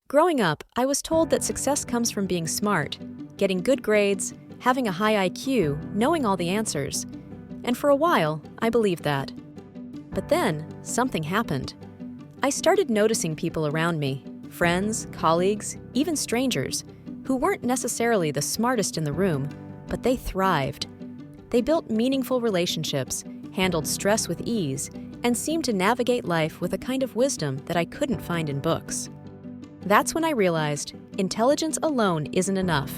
Growing up, I was told that success comes from being smart, getting good grades, having a high IQ, knowing all the answers. And for a while, I believed that. But then, something happened. I started noticing people around me, friends, colleagues, even strangers, who weren't necessarily the smartest in the room, but they thrived. They built meaningful relationships, handled stress with ease, and seemed to navigate life with a kind of wisdom that I couldn't find in books. That's when I realized intelligence alone isn't enough.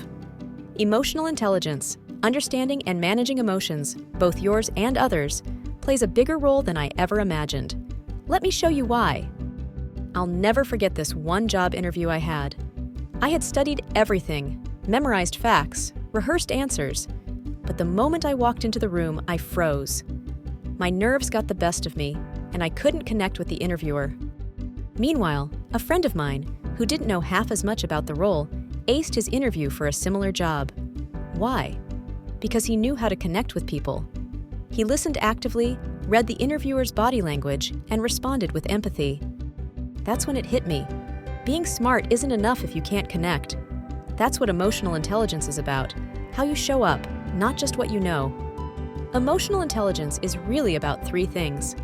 Emotional intelligence, understanding and managing emotions, both yours and others, plays a bigger role than I ever imagined. Let me show you why. I'll never forget this one job interview I had. I had studied everything, memorized facts, rehearsed answers, but the moment I walked into the room, I froze. My nerves got the best of me, and I couldn't connect with the interviewer. Meanwhile, a friend of mine, who didn't know half as much about the role, aced his interview for a similar job. Why? Because he knew how to connect with people. He listened actively, read the interviewer's body language, and responded with empathy. That's when it hit me. Being smart isn't enough if you can't connect. That's what emotional intelligence is about, how you show up, not just what you know. Emotional intelligence is really about three things.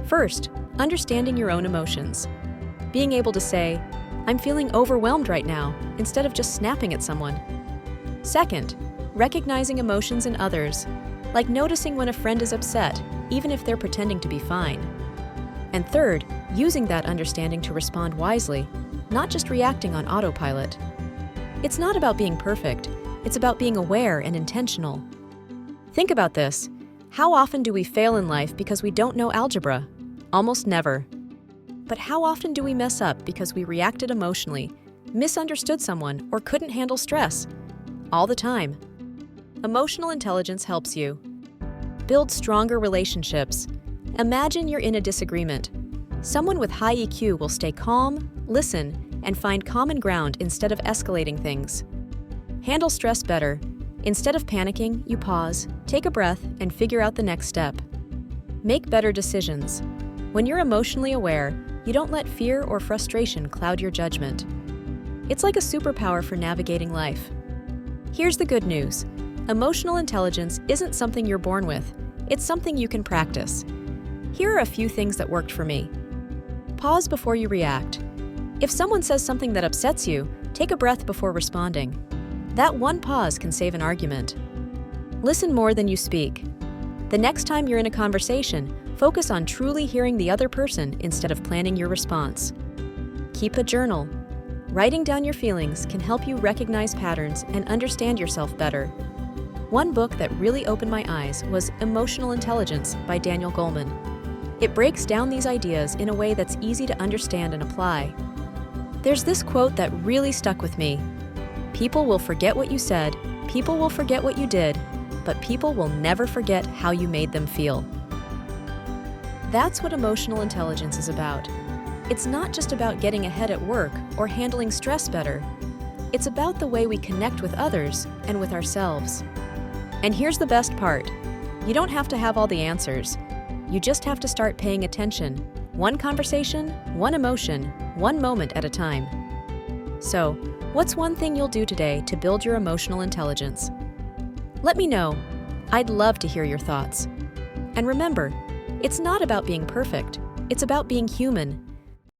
First, understanding your own emotions. Being able to say, "I'm feeling overwhelmed right now," instead of just snapping at someone. Second, recognizing emotions in others, like noticing when a friend is upset, even if they're pretending to be fine. And third, using that understanding to respond wisely, not just reacting on autopilot. It's not about being perfect, it's about being aware and intentional. Think about this. How often do we fail in life because we don't know algebra? Almost never. But how often do we mess up because we reacted emotionally, misunderstood someone, or couldn't handle stress? All the time. Emotional intelligence helps you build stronger relationships. Imagine you're in a disagreement. Someone with high EQ will stay calm, listen, and find common ground instead of escalating things. Handle stress better. Instead of panicking, you pause, take a breath, and figure out the next step. Make better decisions. When you're emotionally aware, you don't let fear or frustration cloud your judgment. It's like a superpower for navigating life. Here's the good news. Emotional intelligence isn't something you're born with. It's something you can practice. Here are a few things that worked for me. Pause before you react. If someone says something that upsets you, take a breath before responding. That one pause can save an argument. Listen more than you speak. The next time you're in a conversation, focus on truly hearing the other person instead of planning your response. Keep a journal. Writing down your feelings can help you recognize patterns and understand yourself better. One book that really opened my eyes was Emotional Intelligence by Daniel Goleman. It breaks down these ideas in a way that's easy to understand and apply. There's this quote that really stuck with me. People will forget what you said, people will forget what you did, but people will never forget how you made them feel. That's what emotional intelligence is about. It's not just about getting ahead at work or handling stress better. It's about the way we connect with others and with ourselves. And here's the best part. You don't have to have all the answers. You just have to start paying attention. One conversation, one emotion, one moment at a time. So, what's one thing you'll do today to build your emotional intelligence? Let me know. I'd love to hear your thoughts. And remember, it's not about being perfect. It's about being human,